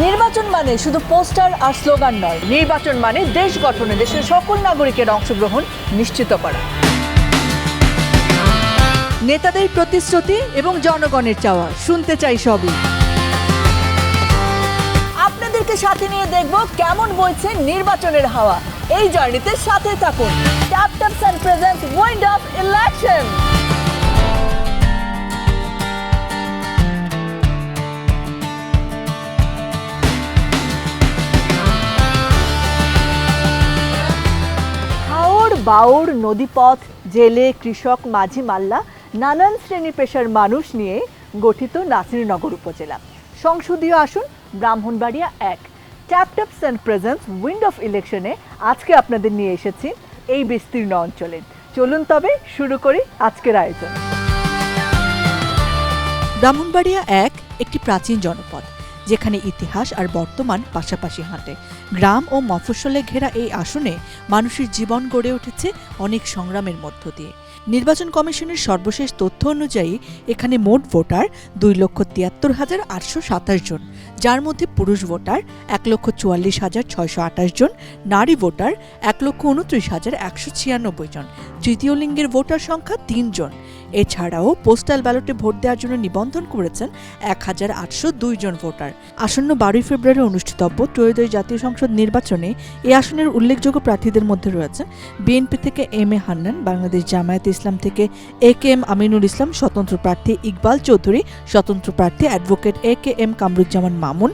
নির্বাচন মানে শুধু পোস্টার আর স্লোগান নয়, নির্বাচন মানে দেশ গঠনে দেশের সকল নাগরিকের অংশগ্রহণ নিশ্চিত করা। নেতাদের প্রতিশ্রুতি এবং জনগণের চাওয়া শুনতে চাই সবই। আপনাদেরকে সাথে নিয়ে দেখব কেমন বইছে নির্বাচনের হাওয়া। এই জার্নিতে সাথে থাকুন। Tap taps and presents wind of election. বাউর, নদীপথ, জেলে, কৃষক, মাঝি, মাল্লা নানান শ্রেণী পেশার মানুষ নিয়ে গঠিত নাসিরনগর উপজেলা। সংসদীয় আসন Brahmanbaria 1। Tap taps and presents wind of ইলেকশনে আজকে আপনাদের নিয়ে এসেছি এই বিস্তীর্ণ অঞ্চলে। চলুন তবে শুরু করি আজকের আয়োজন। ব্রাহ্মণবাড়িয়া 1 একটি প্রাচীন জনপদ, যেখানে ইতিহাস আর বর্তমান পাশাপাশি হাঁটে। গ্রাম ও মফস্বলে ঘেরা এই আসনে মানুষের জীবন গড়ে উঠেছে অনেক সংগ্রামের মধ্য দিয়ে। নির্বাচন কমিশনের সর্বশেষ তথ্য অনুযায়ী এখানে মোট ভোটার 2,73,827 জন, যার মধ্যে পুরুষ ভোটার 1,44,628 জন, নারী ভোটার 1,29,196 জন, তৃতীয় লিঙ্গের ভোটার সংখ্যা 3 জন। এছাড়াও পোস্টাল ব্যালটে ভোট দেওয়ার জন্য নিবন্ধন করেছেন 1,802 জন ভোটার। আসন্ন 12 ফেব্রুয়ারি অনুষ্ঠিতব্য ত্রয়োদশ জাতীয় সংসদ নির্বাচনে এই আসনের উল্লেখযোগ্য প্রার্থীদের মধ্যে রয়েছেন বিএনপি থেকে এম.এ. হান্নান, বাংলাদেশ জামায়াতে ইসলাম থেকে এ.কে.এম. আমিনুল ইসলাম, স্বতন্ত্র প্রার্থী ইকবাল চৌধুরী, স্বতন্ত্র প্রার্থী অ্যাডভোকেট এ.কে.এম. কামরুজ্জামান মামুন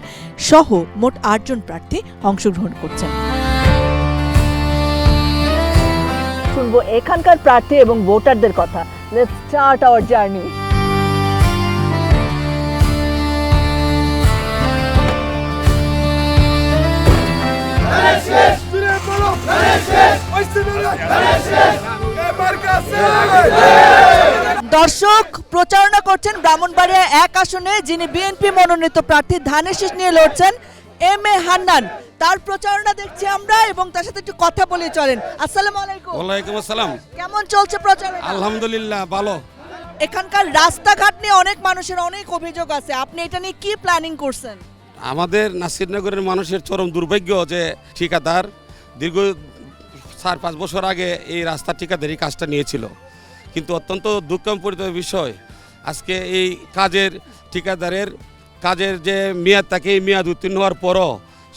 সহ মোট 8 জন প্রার্থী অংশগ্রহণ করছেন। শুনবো এখানকার প্রার্থী এবং ভোটারদের কথা। Let's start our journey. দর্শক, প্রচারণা করছেন ব্রাহ্মণবাড়িয়া 1 আসনে যিনি বিএনপি মনোনীত প্রার্থী ধানের শীষ নিয়ে লড়ছেন এম.এ. হান্নান। তার প্রচারণা দেখছি আমরা এবং তার সাথে একটু কথা বলে চলেন। আসসালামু আলাইকুম। ওয়ালাইকুম আসসালাম। কেমন চলছে প্রচারণা? আলহামদুলিল্লাহ ভালো। এখানকার রাস্তাঘাট নিয়ে অনেক মানুষের অনেক অভিযোগ আছে, আপনি এটা নিয়ে কি প্ল্যানিং করছেন? আমাদের নাসিরনগরের মানুষের চরম দুর্ভাগ্য যে ঠিকাদার দীর্ঘ 4-5 বছর আগে এই রাস্তার ঠিকাদারি কাজটা নিয়েছিল, কিন্তু অত্যন্ত দুঃখপরিত বিষয় আজকে এই ঠিকাদারের কাজের যে মেয়াদ থাকে, এই মেয়াদ উত্তীর্ণ হওয়ার পরও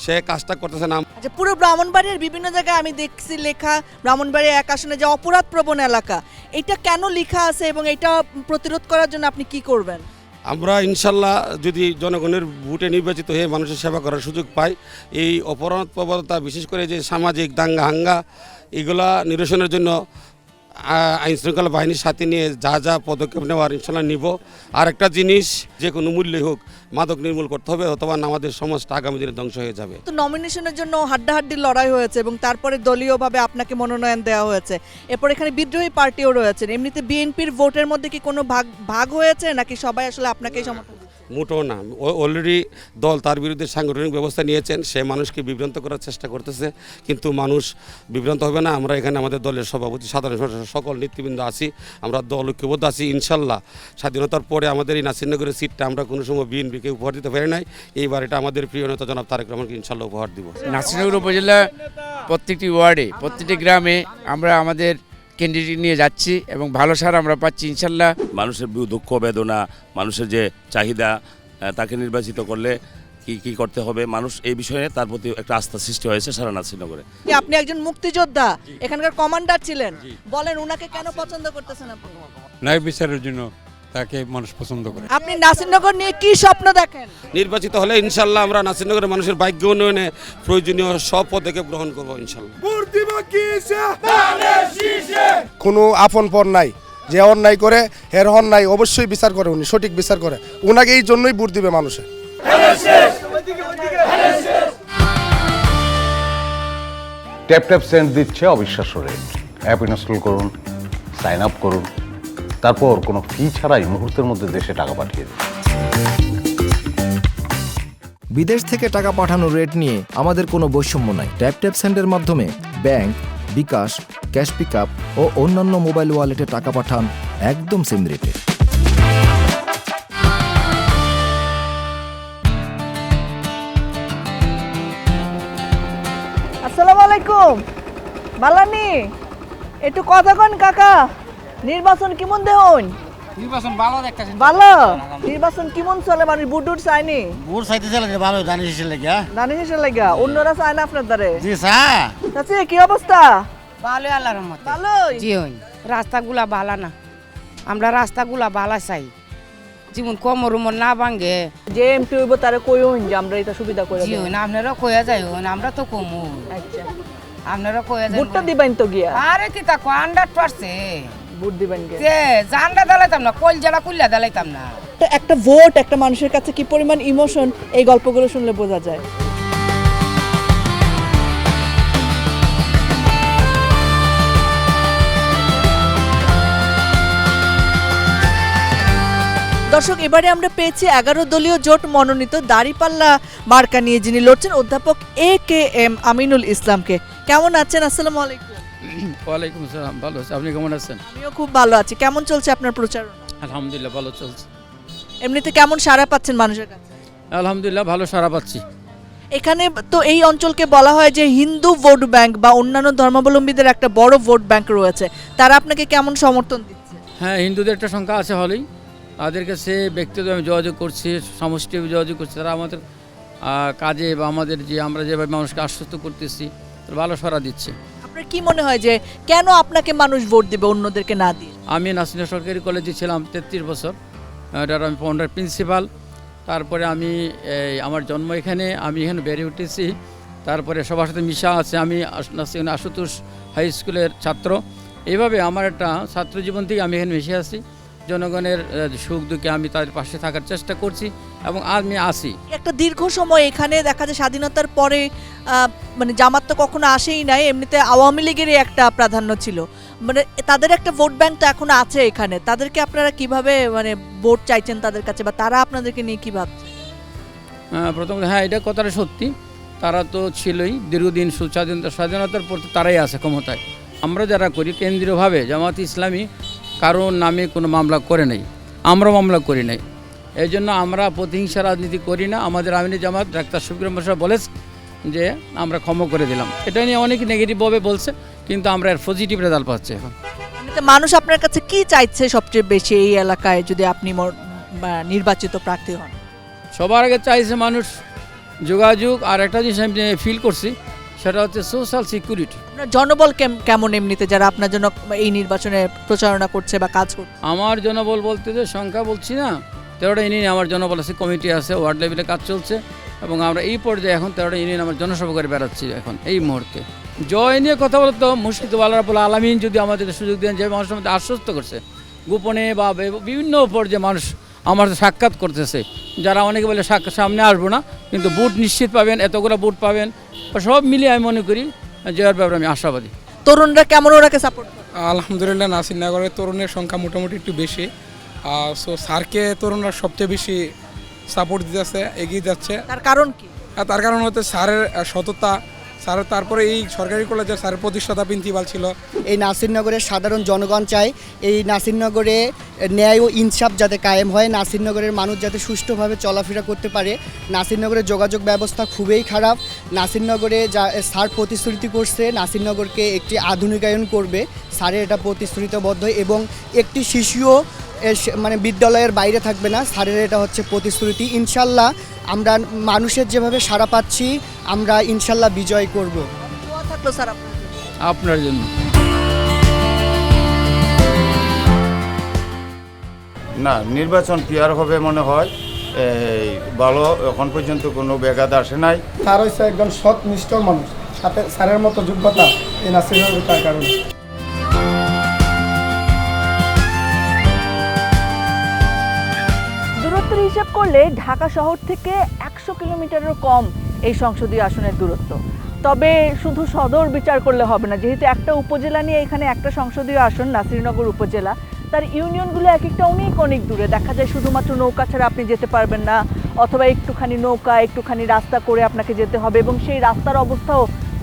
সে কাজটা করতেছে না। আচ্ছা, পুরো ব্রাহ্মণবাড়িয়ার বিভিন্ন জায়গায় আমি দেখছি লেখা ব্রাহ্মণবাড়িয়া 1 আসনে যে অপরাধ প্রবণ এলাকা, এটা কেন লেখা আছে এবং এটা প্রতিরোধ করার জন্য আপনি কি করবেন? আমরা ইনশাল্লাহ যদি জনগণের ভোটে নির্বাচিত হয়ে মানুষের সেবা করার সুযোগ পাই, এই অপরাধ প্রবণতা বিশেষ করে যে সামাজিক দাঙ্গা হাঙ্গা এগুলা নিরসনের জন্য আইন শৃঙ্খলা বাহিনীর সাথে নিয়ে যা যা পদক্ষেপ নেওয়ার ইনশাল্লাহ নিব। আর একটা জিনিস, যে কোনো মূল্যে হোক মাদক নির্মূল করতে হবে, অথবা আমাদের সমাজটা আগামী দিনে ধ্বংস হয়ে যাবে। তো নমিনেশনের জন্য হাড্ডাহাড্ডি লড়াই হয়েছে এবং তারপরে দলীয়ভাবে আপনাকে মনোনয়ন দেওয়া হয়েছে। এরপর এখানে বিদ্রোহী পার্টিও রয়েছে। এমনিতে বিএনপির ভোটের মধ্যে কি কোনো ভাগ হয়েছে নাকি সবাই আসলে আপনাকেই সমর্থন? মোটেও না, অলরেডি দল তার বিরুদ্ধে সাংগঠনিক ব্যবস্থা নিয়েছেন, সে মানুষকে বিভ্রান্ত করার চেষ্টা করতেছে, কিন্তু মানুষ বিভ্রান্ত হবে না। আমরা এখানে আমাদের দলের সভাপতি, সাধারণ সকল নেতৃবৃন্দ আছি, আমরা দল ঐক্যবদ্ধ আছি। ইনশাল্লাহ স্বাধীনতার পরে আমাদের এই নাসিরনগরের সিটটা আমরা কোনো সময় বিএনপিকে উপহার দিতে পারি নাই, এইবার এটা আমাদের প্রিয় নেতা জনাব তারেক রহমানকে ইনশাল্লাহ উপহার দিব। নাসিরনগর উপজেলা প্রত্যেকটি ওয়ার্ডে প্রত্যেকটি গ্রামে আমরা আমাদের ক্যান্ডিডেট নিয়ে যাচ্ছি এবং ভালো সার আমরা পাচ্ছি ইনশাল্লাহ। মানুষের দুঃখ বেদনা, মানুষের যে চাহিদা, তাকে নির্বাচিত করলে কি করতে হবে, মানুষ এই বিষয়ে তার প্রতি একটা আস্থা সৃষ্টি হয়েছে সারা নাসিরনগরে। আপনি একজন মুক্তিযোদ্ধা, এখানকার কমান্ডার ছিলেন, বলেন উনাকে কেন পছন্দ করতেছেন আপনি? ন্যায় বিচারের জন্য তাকে মানুষ পছন্দ করে। আপনি নাসিরনগর নিয়ে কি স্বপ্ন দেখেন? নির্বাচিত হলে ইনশাল্লাহ আমরা নাসিরনগরের মানুষের ভাগ্য উন্নয়নে প্রয়োজনীয় সব পদক্ষেপ গ্রহণ করবো ইনশাল্লাহ। কোনো আপন পর নাই, যে অন্যায় করে এর অন্যায় অবশ্যই বিচার করে, উনি সঠিক বিচার করে, উনাকে এই জন্যই ভোট দিবে মানুষের। ট্যাপ ট্যাপ সেন্ড দিচ্ছে অবিশ্বাস্য রেট। অ্যাপ ইনস্টল করুন, সাইন আপ করুন, তারপর কোনো ফি ছাড়াই মুহূর্তের মধ্যে দেশে টাকা পাঠিয়ে দিন। বিদেশ থেকে টাকা পাঠানোর রেট নিয়ে আমাদের কোনো বৈষম্য নাই। ট্যাপ ট্যাপ সেন্ডের মাধ্যমে ব্যাংক, বিকাশ, ক্যাশ পিকআপ ও অন্যান্য মোবাইল ওয়ালেটে টাকা পাঠান একদম সেম রেটে। আলাইকুম বালানি একটু কথা কন কাকা নির্বাচন কেমন দেহন নির্বাচন ভালো দেখতেছেন ভালো নির্বাচন কেমন চলে মানুষ বুট চাইনি ভোট চাইতে চলে ভালো জানিস লেগে দানি শেষে লাগা অন্যরা চায় না আপনার দ্বারে জি সা চাচি কি অবস্থা ভালো আল্লাহর রহমতে ভালোই জি হইন রাস্তাগুলা ভালো না আমরা রাস্তাগুলা ভালো চাই যেমন কোমর উমর না ভাঙে যে এমপি হইব তারে কইউন যে আমরা এটা সুবিধা করে জি দেব হইন আপনারা কইয়া যাই হইন আমরা তো কমু আচ্ছা আপনারা কইয়া যাই ভোটটা দিবেন তো গিয়া আরে কি তা 100% ভোট দিবেন গিয়া যে জানডা দালাইতাম না কল জেলা কুল্লা দালাইতাম না তো একটা ভোট একটা মানুষের কাছে কি পরিমাণ ইমোশন এই গল্পগুলো শুনলে বোঝা যায় দর্শক এবারে আমরা পেয়েছি 11 দলীয় জোট মনোনীত দাড়িপাল্লা মার্কা নিয়ে যিনি লড়ছেন অধ্যাপক AKM আমিনুল ইসলামকে। কেমন আছেন? আসসালামু আলাইকুম। ওয়ালাইকুম আসসালাম, ভালো আছি। আপনি কেমন আছেন? আমিও খুব ভালো আছি। কেমন চলছে আপনার প্রচারণা? আলহামদুলিল্লাহ ভালো চলছে। এমনিতে কেমন সাড়া পাচ্ছেন মানুষের কাছে? আলহামদুলিল্লাহ ভালো সাড়া পাচ্ছি। এখানে তো এই অঞ্চলকে বলা হয় যে হিন্দু ভোট ব্যাংক বা অন্যান্য ধর্মাবলম্বীদের একটা বড় ভোট ব্যাংক রয়েছে, তারা আপনাকে কেমন সমর্থন দিচ্ছে? হ্যাঁ, হিন্দুদের একটা সংখ্যা আছে হলেই, তাদের কাছে ব্যক্তিগত আমি যোগাযোগ করছি, সমষ্টি যোগাযোগ করছি, তারা আমাদের কাজে বা আমাদের যে আমরা যেভাবে মানুষকে আশ্বস্ত করতেছি ভালো সাড়া দিচ্ছে। আপনার কি মনে হয় যে কেন আপনাকে মানুষ ভোট দেবে অন্যদেরকে না দিয়ে? আমি নাসিনা সরকারি কলেজে ছিলাম 33 বছর, এটার আমি ফাউন্ডার প্রিন্সিপাল। তারপরে আমি আমার জন্ম এখানে, আমি এখানে বেড়ে উঠেছি। তারপরে সবার সাথে মিশা আছে। আমি আশুতোষ হাই স্কুলের ছাত্র। এইভাবে আমার একটা ছাত্র জীবন থেকে আমি এখানে মিশে আছি। জনগণের সুখ দুঃখে আমি তাদের পাশে থাকার চেষ্টা করছি এবং আমি আসি। একটা দীর্ঘ সময় এখানে দেখা যায় স্বাধীনতার পরে মানে জামাত তো কখনো আসেই নাই, এমনিতে আওয়ামী লীগেরই একটা প্রাধান্য ছিল, মানে তাদের একটা ভোট ব্যাংক তো এখন আছে এখানে। তাদেরকে আপনারা কিভাবে মানে ভোট চাইছেন তাদের কাছে, বা তারা আপনাদেরকে নিয়ে কী ভাবছে? প্রথমত হ্যাঁ, এটা কথাটা সত্যি, তারা তো ছিলই দীর্ঘদিন স্বাধীনতার পর তারাই আছে ক্ষমতায়। আমরা যারা করি কেন্দ্রীয়ভাবে জামাত ইসলামী কারোর নামে কোনো মামলা করে নাই, আমরা মামলা করি নাই। এই জন্য আমরা প্রতিহিংসা রাজনীতি করি না। আমাদের আমিনী জামাত ডাক্তার শফিকুর রহমান সাহেব বলেছে যে আমরা ক্ষমা করে দিলাম। এটা নিয়ে অনেক নেগেটিভভাবে বলছে, কিন্তু আমরা এর পজিটিভ রেজাল্ট পাচ্ছি এখন। মানুষ আপনার কাছে কি চাইছে সবচেয়ে বেশি এই এলাকায় যদি আপনি নির্বাচিত প্রার্থী হন? সবার আগে চাইছে মানুষ যোগাযোগ, আর একটা জিনিস আমি ফিল করছি সেটা হচ্ছে সোশ্যাল সিকিউরিটি। আপনার জনবল কেমন এমনিতে যারা আপনার জন্য এই নির্বাচনে প্রচারণা করছে বা কাজ করছে? আমার জনবল বলতে যে সংখ্যা বলছি না, 13টা ইউনিয়ন আমার জনবল আছে, কমিটি আছে, ওয়ার্ড লেভেলে কাজ চলছে এবং আমরা এই পর্যায়ে এখন 13টা ইউনিয়ন আমার জনসভা করে বেড়াচ্ছি এখন এই মুহূর্তে। জয় নিয়ে কথা বলতে তো মুশকিল, তো আল্লাহ রাব্বুল আলামিন যদি আমাদের সুযোগ দেন, যে মানুষের মধ্যে আশ্বস্ত করছে গোপনে বা বিভিন্ন পর্যায়ে মানুষ আমার সাক্ষাৎ করতেছে, যারা অনেকে বলে সামনে আসবো না, কিন্তু বুট নিশ্চিত পাবেন, এতগুলো বুট পাবেন, সব মিলিয়ে আমি মনে করি জয়ের ব্যাপারে আমি আশাবাদী। তরুণরা কেমন ওরাকে সাপোর্ট করে? আলহামদুলিল্লাহ, নাসিরনগরের তরুণের সংখ্যা মোটামুটি একটু বেশি। সো স্যারকে তরুণরা সবচেয়ে বেশি সাপোর্ট দিতেছে, এগিয়ে যাচ্ছে। তার কারণ কি? তার কারণ হচ্ছে স্যারের সততা, স্যারের তারপরে এই সরকারি কলেজে স্যারের প্রতিষ্ঠাতা প্রিন্সিপাল ছিল। এই নাসিরনগরের সাধারণ জনগণ চায় এই নাসিরনগরে ন্যায় ও ইনসাফ যাতে কায়েম হয়, নাসিরনগরের মানুষ যাতে সুষ্ঠুভাবে চলাফেরা করতে পারে। নাসিরনগরের যোগাযোগ ব্যবস্থা খুবই খারাপ। নাসিরনগরে যা স্যার প্রতিশ্রুতি করছে, নাসিরনগরকে একটি আধুনিকায়ন করবে, স্যারের এটা প্রতিশ্রুতিবদ্ধ, এবং একটি শিশুও মানে বিদ্যালয়ের বাইরে থাকবে না, স্যারের এটা হচ্ছে প্রতিশ্রুতি। ইনশাল্লাহ আমরা মানুষের যেভাবে সাড়া পাচ্ছি, আমরা ইনশাল্লাহ বিজয় করব। থাকলো স্যার আপনার জন্য। না, নির্বাচন ক্লিয়ার হবে মনে হয়, ভালো, এখন পর্যন্ত কোনো ব্যাঘাত আসে নাই। স্যার হচ্ছে একজন সৎ নিষ্ঠ মানুষ, সাথে স্যারের মতো যোগ্যতা এই নাসিরনগরে তার কারণে। দূরত্বের হিসাব করলে ঢাকা শহর থেকে 100 কিলোমিটারেরও কম এই সংসদীয় আসনের দূরত্ব। তবে শুধু সদর বিচার করলে হবে না, যেহেতু একটা উপজেলা নিয়ে এখানে একটা সংসদীয় আসন নাসিরনগর উপজেলা, তার ইউনিয়নগুলো এক একটা অনেক অনেক দূরে। দেখা যায় শুধুমাত্র নৌকা ছাড়া আপনি যেতে পারবেন না, অথবা একটুখানি নৌকা একটুখানি রাস্তা করে আপনাকে যেতে হবে, এবং সেই রাস্তার অবস্থাও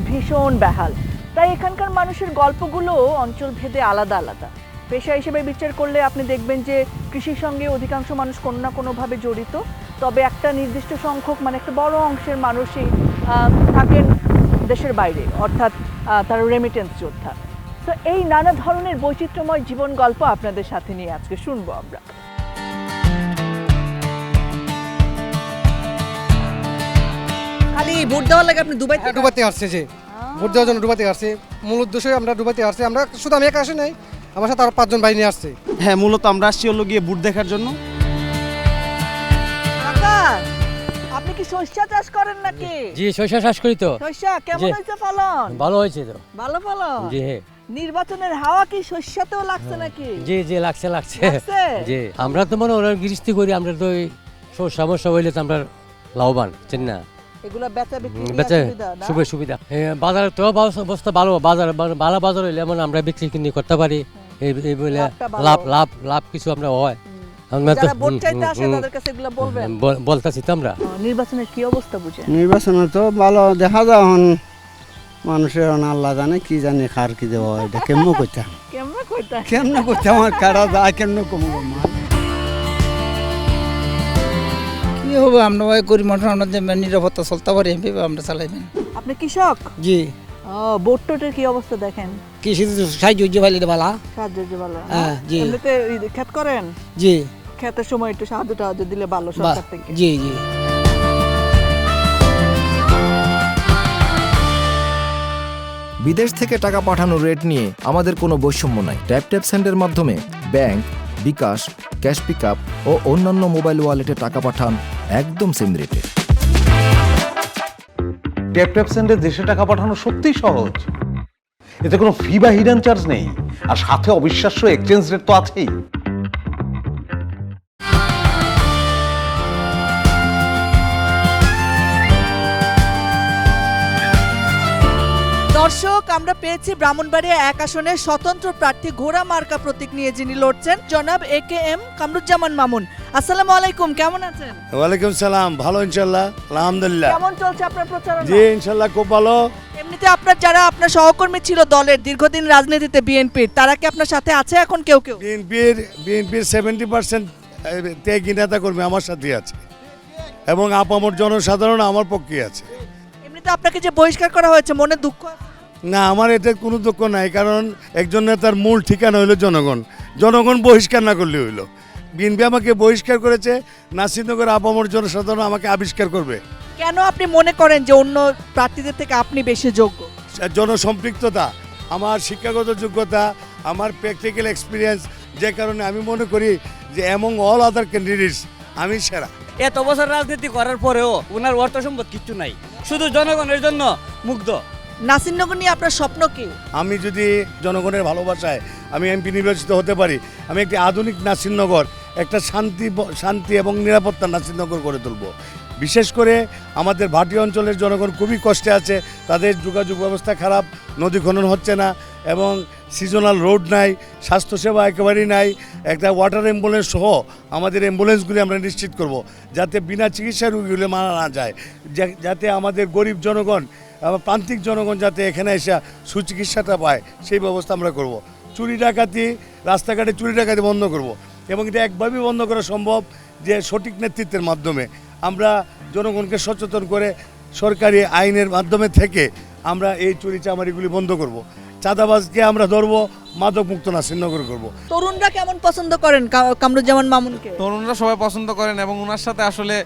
ভীষণ বেহাল। তাই এখানকার মানুষের গল্পগুলো অঞ্চল ভেদে আলাদা আলাদা। পেশা হিসেবে বিচার করলে আপনি দেখবেন যে কৃষির সঙ্গে অধিকাংশ মানুষ কোনো না কোনোভাবে জড়িত, তবে একটা নির্দিষ্ট সংখ্যক মানে একটা বড় অংশের মানুষই থাকেন দেশের বাইরে, অর্থাৎ তারা রেমিটেন্স যোদ্ধা। তো এই নানা ধরনের বৈচিত্র্যময় জীবন গল্প আপনাদের সাথে নিয়ে আজকে শুনবো আমরা। খালি ভোট দেওয়ার লাগে আপনি ডুবাতে আসছে, যে ভোট দেওয়ার জন্য ডুবাতে আসছে। মূল উদ্দেশ্যে আমরা ডুবাতে আসছি। আমরা শুধু আমি একা আসি নাই, আমার সাথে আরো 5 জন ভাই নিয়ে আসছে। হ্যাঁ, মূলত আমরা আসছি হলো গিয়ে ভোট দেখার জন্য। আপনি কি সরিষা চাষ করেন নাকি? জি, সরিষা চাষ করি তো। সরিষা কেমন হয়েছে ফলন? ভালো হয়েছে তো। ভালো ফলন? জি হ্যাঁ। নির্বাচনের হাওয়া কি সরিষাতেও লাগছে নাকি? জি জি, লাগছে। জি, আমরা তো মনে হয় গৃহস্থী করি, আমরা তো সমস্যা হইলে তো আমরা লাভবান, চেন না এগুলা বেচা বিক্রি সুবিধা। বাজার তো অবস্থা ভালো, ভালো বাজার হইলে এমন আমরা বিক্রি কিনে করতে পারি, এই বলে লাভ কিছু আমরা হয়। বলতেছি তো আমরা। নির্বাচনের কি অবস্থা বুঝে? নির্বাচনে তো ভালো দেখা যায়, এখন মানুষের আল্লাহ জানে কি জানে কার কি দেওয়া হয়, এটা কেমন করতাম আমার কারা যায় কেমন কম কি হবে। আমরা গরিব মানুষ, আমরা নিরাপত্তা চলতে পারি, আমরা চালাইবেন। আপনি কৃষক? জি। ভোট টোটের কি অবস্থা দেখেন? কৃষি সাহায্য ভালো ভালো। হ্যাঁ, জি। এমনিতে ক্ষেত করেন? জি। ক্ষেতের সময় একটু সাহায্য দিলে ভালো সরকার থেকে। জি। বিদেশ থেকে টাকা পাঠানোর রেট নিয়ে আমাদের কোনো বৈষম্য নাই। ট্যাপ সেন্ডের মাধ্যমে ব্যাংক, বিকাশ, ক্যাশ পিকআপ ও অন্যান্য মোবাইল ওয়ালেটে টাকা পাঠান একদম সেম রেটে। ট্যাপ সেন্ডে দেশে টাকা পাঠানো সত্যিই সহজ। এতে কোনো ফি বা হিডেন চার্জ নেই, আর সাথে অবিশ্বাস্য এক্সচেঞ্জ রেট তো আছেই। দর্শক, আমরা পেয়েছি ব্রাহ্মণবাড়িয়া 1 আসনের স্বতন্ত্র প্রার্থী ঘোড়া মার্কা প্রতীক নিয়ে যিনি লড়ছেন, জনাব AKM কামরুজ্জামান মামুন। আসসালামু আলাইকুম, কেমন আছেন? ওয়ালাইকুম সালাম, ভালো ইনশাআল্লাহ, আলহামদুলিল্লাহ। কেমন চলছে আপনার প্রচারণা? জি ইনশাআল্লাহ খুব ভালো। এমনিতে যারা আপনার সহকর্মী ছিল দলের, দীর্ঘদিন রাজনীতিতে বিএনপির, তারা কি আপনার সাথে আছে এখন? কেউ বিএনপির 70% ত্যাগী নেতা কর্মী আমার সাথে আছে, এবং আপামর জনসাধারণ আমার পক্ষে আছে। এমনিতে আপনাকে যে বহিষ্কার করা হয়েছে, মনে দুঃখ? না, আমার এতে কোনো দুঃখ নাই, কারণ একজন নেতার মূল ঠিকানা হইলো জনগণ বহিষ্কার না করলে হইলো। বিএনপি আমাকে বহিষ্কার করেছে, নাসিরনগর আপামর জনসাধারণ আমাকে আবিষ্কার করবে। কেন আপনি মনে করেন যে অন্য প্রার্থীদের থেকে আপনি বেশি যোগ্য? জনসম্পৃক্ততা, আমার শিক্ষাগত যোগ্যতা, আমার প্র্যাকটিক্যাল এক্সপিরিয়েন্স, যে কারণে আমি মনে করি যে এমং অল আদার ক্যান্ডিডেটস আমি সেরা। এত বছর রাজনীতি করার পরেও ওনার অর্থ সম্পদ কিচ্ছু নাই, শুধু জনগণের জন্য মুগ্ধ। নাসিরনগর নিয়ে আপনার স্বপ্ন কি? আমি যদি জনগণের ভালোবাসায় আমি এমপি নির্বাচিত হতে পারি, আমি একটি আধুনিক নাসিরনগর, একটা শান্তি এবং নিরাপত্তা নাসিরনগর গড়ে তুলব। বিশেষ করে আমাদের ভাটি অঞ্চলের জনগণ খুবই কষ্টে আছে, তাদের যোগাযোগ ব্যবস্থা খারাপ, নদী খনন হচ্ছে না, এবং সিজনাল রোড নাই, স্বাস্থ্যসেবা একেবারেই নাই। একটা ওয়াটার অ্যাম্বুলেন্স সহ আমাদের অ্যাম্বুলেন্সগুলি আমরা নিশ্চিত করব, যাতে বিনা চিকিৎসায় রোগীগুলো মারা না যায়, যাতে আমাদের গরিব জনগণ, প্রান্তিক জনগণ যাতে এখানে এসে সুচিকিৎসাটা পায়, সেই ব্যবস্থা আমরা করব। চুরি ডাকাতি, রাস্তাঘাটে চুরি ডাকাতি বন্ধ করব, এবং এটা একভাবেই বন্ধ করা সম্ভব যে সঠিক নেতৃত্বের মাধ্যমে। আমরা জনগণকে সচেতন করে সরকারি আইনের মাধ্যমে থেকে আমরা এই চুরি চামারিগুলি বন্ধ করব। চাঁদাবাজকে আমরা ধরবো, মাদক মুক্ত নাসিরনগর করব। তরুণরা কেমন পছন্দ করেন কামরুজ্জামান মামুনকে? তরুণরা সবাই পছন্দ করেন, এবং ওনার সাথে আসলে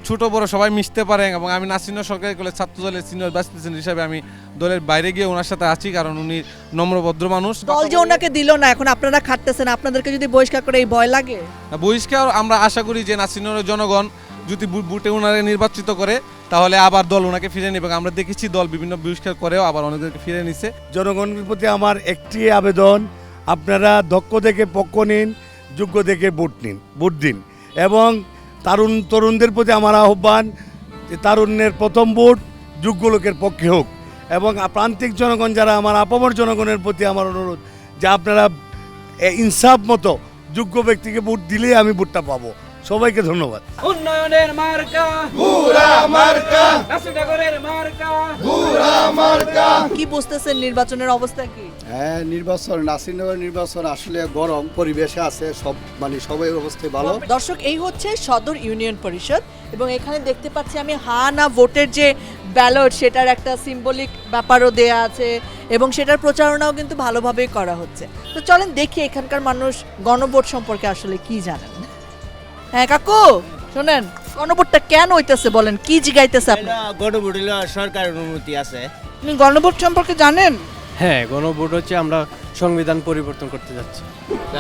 ছোট বড় সবাই মিশতে পারেন। এবং আমি নাসিরনগর সরকারি কলেজ ছাত্র দলের সিনিয়র ভাইস প্রেসিডেন্ট হিসাবে আমি দলের বাইরে গিয়ে ওনার সাথে আছি, কারণ উনি নম্র ভদ্র মানুষ। দল যে ওনাকে দিল না, এখন আপনারা খাটতেছেন, আপনাদেরকে যদি বহিষ্কার করে এই ভয় লাগে? বহিষ্কার আমরা আশা করি যে নাসিরনগরের জনগণ যদি বুটে ওনারে নির্বাচিত করে, তাহলে আবার দল ওনাকে ফিরে নেবে। আমরা দেখেছি দল বিভিন্ন বহিষ্কার করেও আবার অনেকদেরকে ফিরে নিছে। জনগণের প্রতি আমার একটি আবেদন, আপনারা দক্ষ দেখে পক্ষ নিন, যোগ্য দেখে ভোট দিন, এবং তরুণদের প্রতি আমার আহ্বান, তারুণ্যের প্রথম ভোট যোগ্য লোকের পক্ষে হোক। এবং প্রান্তিক জনগণ যারা আমার আপামর জনগণের প্রতি আমার অনুরোধ যে আপনারা ইনসাফ মতো যোগ্য ব্যক্তিকে ভোট দিলেই আমি ভোটটা পাবো। সবাইকে ধন্যবাদ। উন্নয়নের মার্কা ভুরা মার্কা, নাসিরনগরের মার্কা ভুরা মার্কা। কি বুঝতেছেন নির্বাচনের অবস্থা কি? হ্যাঁ, নির্বাচন নাসিরনগর নির্বাচন আসলে গরম পরিবেশে আছে, সব মানে সবাই অবস্থায় ভালো। দর্শক, এই হচ্ছে সদর ইউনিয়ন পরিষদ এবং এখানে দেখতে পাচ্ছি আমি হা না ভোটের যে ব্যালট সেটার একটা সিম্বলিক ব্যাপারও দেয়া আছে এবং সেটার প্রচারণাও কিন্তু ভালোভাবেই করা হচ্ছে। তো চলেন দেখি এখানকার মানুষ গণভোট সম্পর্কে আসলে কি জানেন। হ্যাঁ কাকু শোনেন, গণভোটটা কেন হইতেছে বলেন, কি জিগাইতেছে আপনি? গণভোট হলো সরকারের অনুমতি আছে। আপনি গণভোট সম্পর্কে জানেন? হ্যাঁ, গণভোট হচ্ছে আমরা সংবিধান পরিবর্তন করতে যাচ্ছি।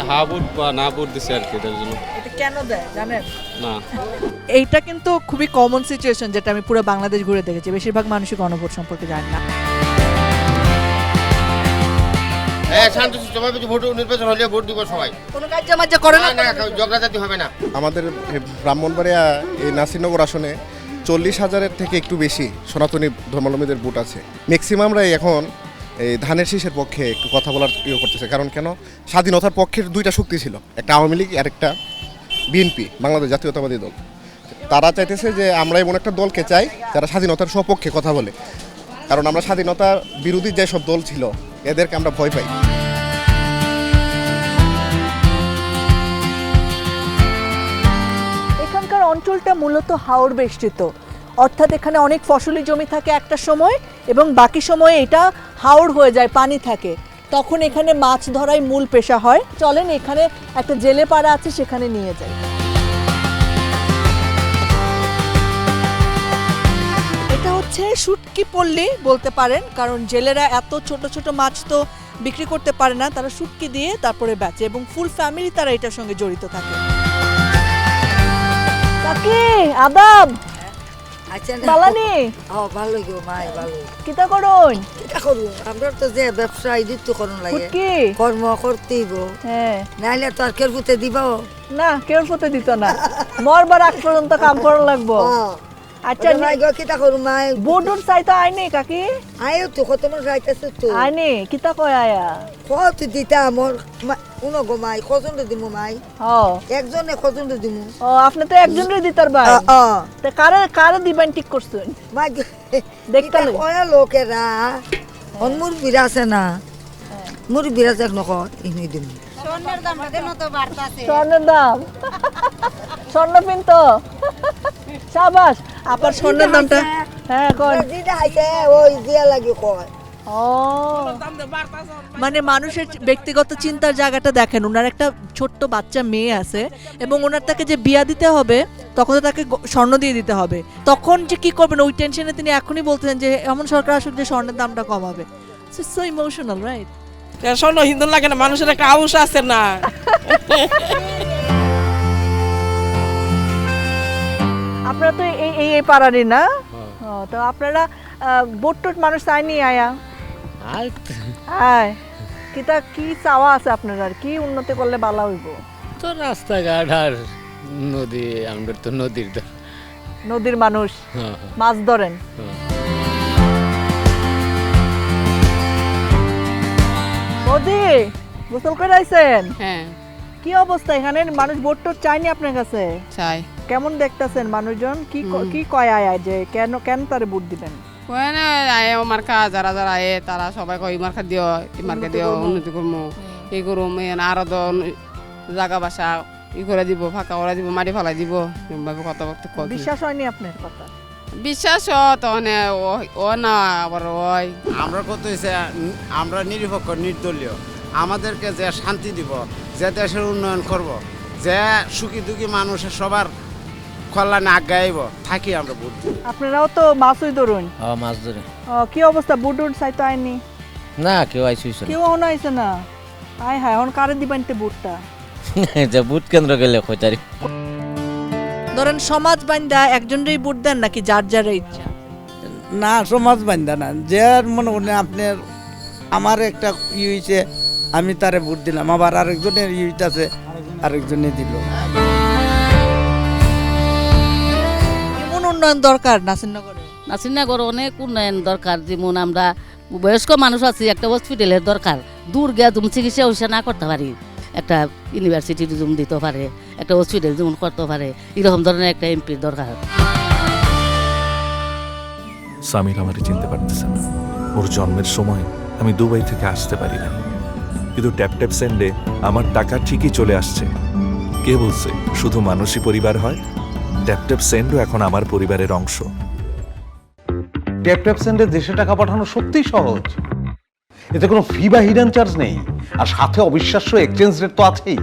হ্যাঁ ভোট বা না ভোট দিছে আর কি, এটার জন্য। এটা কেন দেয় জানেন? না, এইটা কিন্তু খুবই কমন সিচুয়েশন, যেটা আমি পুরো বাংলাদেশ ঘুরে দেখেছি। বেশিরভাগ মানুষই গণভোট সম্পর্কে জানে না। শান্তশিষ্টভাবে ভোট নির্বাচন হলে ভোট দিব সবাই, কোনো কাজ করে না, ঝগড়াঝাটি হবে না। আমাদের ব্রাহ্মণবাড়িয়া এই নাসিরনগর আসনে 40,000-এর থেকে একটু বেশি সনাতনী ধর্মাবলম্বীদের ভোট আছে। ম্যাক্সিমামরাই এখন এই ধানের শীষের পক্ষে একটু কথা বলার করতেছে। কারণ কেন, স্বাধীনতার পক্ষের দুইটা শক্তি ছিল, একটা আওয়ামী লীগ আর একটা বিএনপি, বাংলাদেশ জাতীয়তাবাদী দল। তারা চাইতেছে যে আমরা এমন একটা দলকে চাই যারা স্বাধীনতার সপক্ষে কথা বলে, কারণ আমরা স্বাধীনতার বিরোধী যেসব দল ছিল এদেরকে আমরা ভয় পাই। এখানকার অঞ্চলটা মূলত হাওর বেষ্টিত, অর্থাৎ এখানে অনেক ফসলি জমি থাকে একটা সময় এবং বাকি সময়ে এটা হাওড় হয়ে যায়, পানি থাকে। তখন এখানে মাছ ধরাই মূল পেশা হয়। চলেন এখানে একটা জেলে পাড়া আছে, সেখানে নিয়ে যাই। এটা হচ্ছে শুটকি পল্লী বলতে পারেন, কারণ জেলেরা এত ছোট ছোট মাছ তো বিক্রি করতে পারে না, তারা শুটকি দিয়ে তারপরে বেচে এবং ফুল ফ্যামিলি তারা এটার সঙ্গে জড়িত থাকে। কাকি আদাব বালানি ভালো গো মাই ভালো। কিতা করুন? কিতা করু আমরা তো যে ব্যবসা ইদিত করুন লাগে, কি কর্ম করতেইব। হ্যাঁ, নাইলে তো আর কেউ ফুতে দিবাও না, কেউ ফুতে দিত না, মরবার আগ পর্যন্ত কাম করা লাগবো। আচ্ছা মাই গো কিতা করু মাই, বুডুর চাইতো আইনি কাকি? আয়ো তো কত মন যাইতাছে তো আইনি, কিতা কয় আয়া? কত দিতা মোর উনো গো মাই, কজন দিমু মাই? ও একজনে কজন দিমু? ও আপনি তো একজনের দিতার ভাই। তে কারে দিবেন ঠিক করছেন? মাই দেখতাম ওয়া লোকেরা অনমুর বিরাছে না, মুর বিরাছে নক ইনি দিমু। স্বর্ণের দাম দেন তো বাড়তাছে। স্বর্ণের দাম, স্বর্ণ পিনতো শাবাশ। আবার স্বর্ণের দামটা হ্যাঁ কোন দিদা হাইছে ওই দিয়া লাগি কয়। ও মানে মানুষের ব্যক্তিগত চিন্তার জায়গাটা দেখেন। ওনার একটা ছোট্ট বাচ্চা মেয়ে আছে এবং ওনার তাকে যে বিয়া দিতে হবে তখন তো তাকে স্বর্ণ দিয়ে দিতে হবে। তখন যে কি করবেন ওই টেনশনে তিনি এখনই বলতেছেন যে এমন সরকার আসুক যে স্বর্ণের দামটা কমাবে। So emotional, right? স্বর্ণ হিন্দু লাগে না, মানুষের একটা আউশ আছে না। আপনারা তো এই পাড়ারই না? তো আপনারা বোট টোট মানুষ চাইনি আয়া? আয় কিতা কি চাওয়া আছে আপনার, আর কি উন্নতি করলে ভালো হইব? তো রাস্তাঘাট আর নদী, আমাদের তো নদীর মানুষ মাছ ধরেন। মোদি গোসল করে আইছেন? হ্যাঁ। কি অবস্থা এখানে? মানুষ ভোট টোট চাইনি আপনার কাছে? চাই। কেমন দেখতেছেন মানুষজন? কি কয় আয় যে কেন তারে ভোট দিবেন? কয় না আয়ে ও মার্কা, যারা যারা আয়ে তারা সবাই কয় মার্কা দিও, এই মার্কা দিও, উন্নতি করবো, এই করুম, আরো জায়গা বাসা ই করে দিব, ফাঁকা করে দিব, মাটি ফেলাই দিব, এভাবে কথা বলতে। বিশ্বাস হয়নি আপনার কথা? বিশ্বাস তখন ও না আবার ওই আমরা কত হয়েছে, আমরা নিরপেক্ষ নির্দলীয়, আমাদেরকে যে শান্তি দিব, যে দেশের উন্নয়ন করব, যে সুখী দুঃখী মানুষের সবার কল্যাণে আগাইব থাকি আমরা ভোট। আপনারাও তো মাছই ধরুন? মাছ ধরে। কি অবস্থা? বুট চাইতো আইনি না, কেউ আইসিস কেউ আইছে না। আয় হায়, এখন কারে দিবেন তে বুটটা? যে বুট কেন্দ্র গেলে কয়তারি ধরেন সমাজ বান্ধা একজনেরই বুট দেন নাকি যার যার ইচ্ছা? না, সমাজ বান্ধা না, যে মনে করেন আপনার আমার একটা ই হয়েছে আমি তারে ভোট দিলাম, আবার আরেকজনের ই হইতাছে আরেকজনে দিল। কেমন উন্নয়ন দরকার নাসিরনগরে? নাসিরনগরে অনেক উন্নয়ন দরকার। যেমন আমরা বয়স্ক মানুষ আছি, একটা হসপিটালের দরকার, দূর গিয়া তুমি চিকিৎসা না করতে পারি, একটা ইউনিভার্সিটি যেমন দিতে পারে, একটা হসপিটাল যেমন করতে পারে, এরকম ধরনের একটা এমপির দরকার। সামির আমারে চিনতে পারতেছে না। ওর জন্মের সময় আমি দুবাই থেকে আসতে পারি না, কিন্তু ট্যাপ ট্যাপ সেন্ডে আমার টাকা ঠিকই চলে আসছে। কে বলছে শুধু মানুষই পরিবার হয়? ট্যাপ ট্যাপ সেন্ডও এখন আমার পরিবারের অংশ। ট্যাপ ট্যাপ সেন্ডে দেশে টাকা পাঠানো সত্যিই সহজ। এতে কোনো ফি বা হিডেন চার্জ নেই, আর সাথে অবিশ্বাস্য এক্সচেঞ্জ রেট তো আছেই।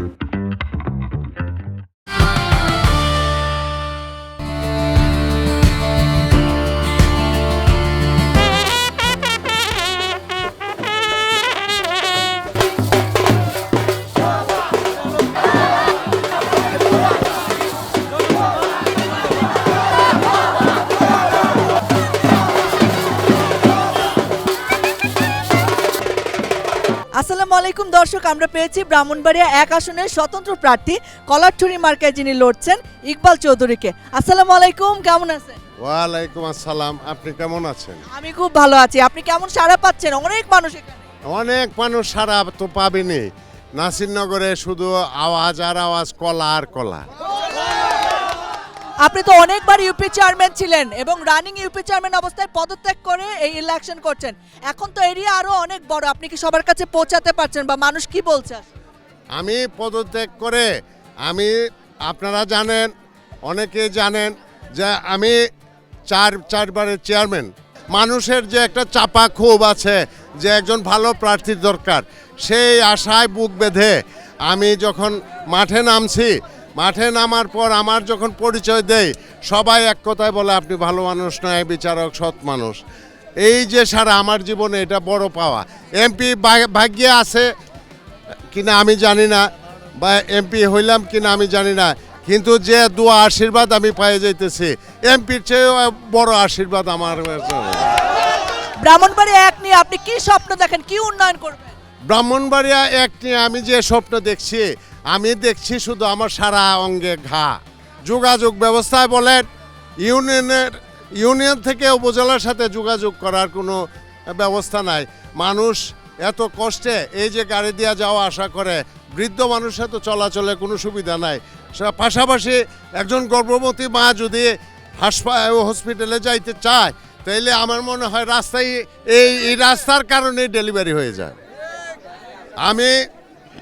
আসসালামু আলাইকুম দর্শক, আমরা পেয়েছি ব্রাহ্মণবাড়িয়া 1 আসনের স্বতন্ত্র প্রার্থী কলারছড়ি মার্কায় যিনি লড়ছেন ইকবাল চৌধুরীকে। আসসালামু আলাইকুম, কেমন আছেন? ওয়ালাইকুম আসসালাম, আপনি কেমন আছেন? আমি খুব ভালো আছি। আপনি কেমন সাড়া পাচ্ছেন? অনেক মানুষ এখানে। অনেক মানুষ সাড়া তো পাবেনি। নাসিরনগরে শুধু আওয়াজ আর আওয়াজ, কলা আর কলা। আপনি তো অনেকবার ইউপি চেয়ারম্যান ছিলেন এবং রানিং ইউপি চেয়ারম্যান অবস্থায় পদত্যাগ করে এই ইলেকশন করছেন। এখন তো এরিয়া আরো অনেক বড়, আপনি কি সবার কাছে পৌঁছাতে পারছেন বা মানুষ কি বলছে? আমি পদত্যাগ করে আপনারা জানেন, অনেকে জানেন যে আমি চারবারের চেয়ারম্যান। মানুষের যে একটা চাপা ক্ষোভ আছে যে একজন ভালো প্রার্থীর দরকার, সেই আশায় বুক বেঁধে আমি যখন মাঠে নামছি, মাঠে নামার পর আমার যখন পরিচয় দেয়, সবাই এক কথায় বলে আপনি ভালো মানুষ নয়, বিচারক, সৎ মানুষ। এই যে সারা আমার জীবনে এটা বড় পাওয়া। এমপি ভাগ্যে আছে কিনা আমি জানি না, বা এমপি হইলাম কিনা আমি জানি না, কিন্তু যে দোয়া আশীর্বাদ আমি পেয়ে যাইতেছি, এমপির চেয়েও বড় আশীর্বাদ আমার। ব্রাহ্মণবাড়িয়া 1 নিয়ে আপনি কি স্বপ্ন দেখেন, কি উন্নয়ন করবেন? ব্রাহ্মণবাড়িয়া 1 নিয়ে আমি যে স্বপ্ন দেখছি, আমি দেখছি শুধু আমার সারা অঙ্গে ঘা। যোগাযোগ ব্যবস্থায় বলেন, ইউনিয়ন থেকে উপজেলার সাথে যোগাযোগ করার কোনো ব্যবস্থা নাই। মানুষ এত কষ্টে এই যে গাড়ি দিয়ে যাওয়া আসা করে, বৃদ্ধ মানুষের তো চলাচলে কোনো সুবিধা নাই। পাশাপাশি একজন গর্ভবতী মা যদি হসপিটালে যাইতে চায়, তাইলে আমার মনে হয় রাস্তায় এই রাস্তার কারণে ডেলিভারি হয়ে যায়। আমি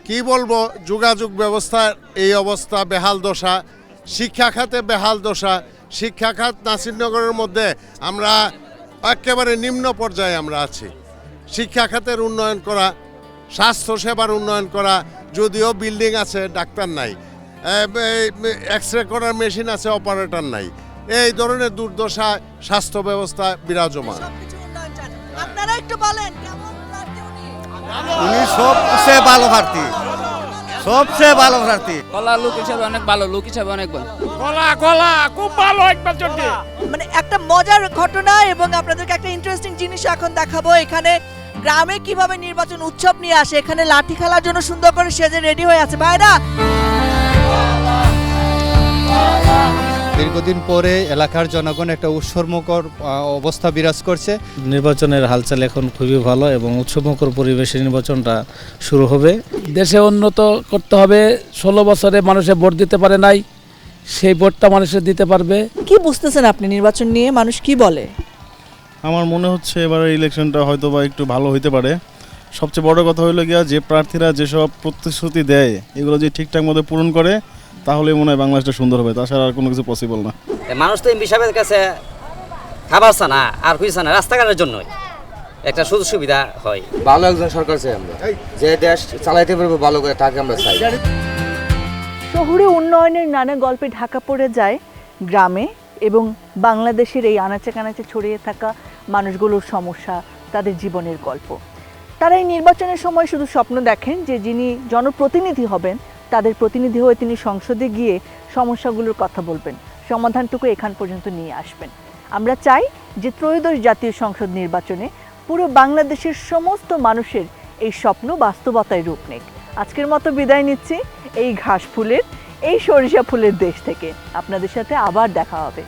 কি বলবো, যোগাযোগ ব্যবস্থার এই অবস্থা, বেহাল দশা। শিক্ষা খাতে বেহাল দশা। শিক্ষা খাত নাসিরনগরের মধ্যে আমরা একেবারে নিম্ন পর্যায়ে আমরা আছি। শিক্ষা খাতের উন্নয়ন করা, স্বাস্থ্য সেবার উন্নয়ন করা, যদিও বিল্ডিং আছে, ডাক্তার নাই, এক্স রে করার মেশিন আছে, অপারেটর নাই। এই ধরনের দুর্দশা স্বাস্থ্য ব্যবস্থা বিরাজমান। আপনারা একটু বলেন উনি সবচেয়ে ভালো প্রার্থী, সবচেয়ে ভালো প্রার্থী। কলা লোক হিসাবে অনেক ভালো, লোক হিসাবে অনেক ভালো। কলা খুব ভালো একবার জন্য। মানে একটা মজার ঘটনা এবং আপনাদেরকে একটা ইন্টারেস্টিং জিনিস এখন দেখাবো। এখানে গ্রামে কিভাবে নির্বাচন উৎসব নিয়ে আসে, এখানে লাঠি খেলার জন্য সুন্দর করে সেজে রেডি হয়ে আছে ভাইরা। দীর্ঘদিন পরে এলাকার জনগণ একটা উৎসবমুখর অবস্থা বিরাজ করছে। নির্বাচনের হালচাল এখন খুবই ভালো এবং উৎসবমুখর পরিবেশে নির্বাচনটা শুরু হবে। দেশে উন্নত করতে হবে। 16 বছরে মানুষে ভোট দিতে পারে নাই, সেই ভোটটা মানুষের দিতে পারবে। কি বুঝতেছেন আপনি নির্বাচন নিয়ে, মানুষ কি বলে? আমার মনে হচ্ছে এবারে ইলেকশনটা হয়তো বা একটু ভালো হইতে পারে। সবচেয়ে বড় কথা হলো গিয়া, যে প্রার্থীরা যেসব প্রতিশ্রুতি দেয় এগুলো যে ঠিকঠাক মতো পূরণ করে, তাহলে মনে হয় বাংলাদেশটা সুন্দর হবে। তাছাড়া আর কোনো কিছু পসিবল না। মানুষ তো এমপি সাহেবের কাছে খাবার চানা আর কিছু না, রাস্তাঘাটের জন্যই একটা সুযোগ সুবিধা হয়। ভালো একজন সরকার চাই আমরা, যে দেশ চালাইতে পারবে ভালো করে, তাকে আমরা চাই। শহুরে উন্নয়নের নানা গল্পে ঢাকা পড়ে যায় গ্রামে এবং বাংলাদেশের এই আনাচে কানাচে ছড়িয়ে থাকা মানুষগুলোর সমস্যা, তাদের জীবনের গল্প। তারা এই নির্বাচনের সময় শুধু স্বপ্ন দেখেন যে যিনি জনপ্রতিনিধি হবেন, তাদের প্রতিনিধি হয়ে তিনি সংসদে গিয়ে সমস্যাগুলোর কথা বলবেন, সমাধানটুকু এখান পর্যন্ত নিয়ে আসবেন। আমরা চাই যে ত্রয়োদশ জাতীয় সংসদ নির্বাচনে পুরো বাংলাদেশের সমস্ত মানুষের এই স্বপ্ন বাস্তবতায় রূপ নেক। আজকের মতো বিদায় নিচ্ছি এই ঘাস ফুলের, এই সরিষা ফুলের দেশ থেকে। আপনাদের সাথে আবার দেখা হবে।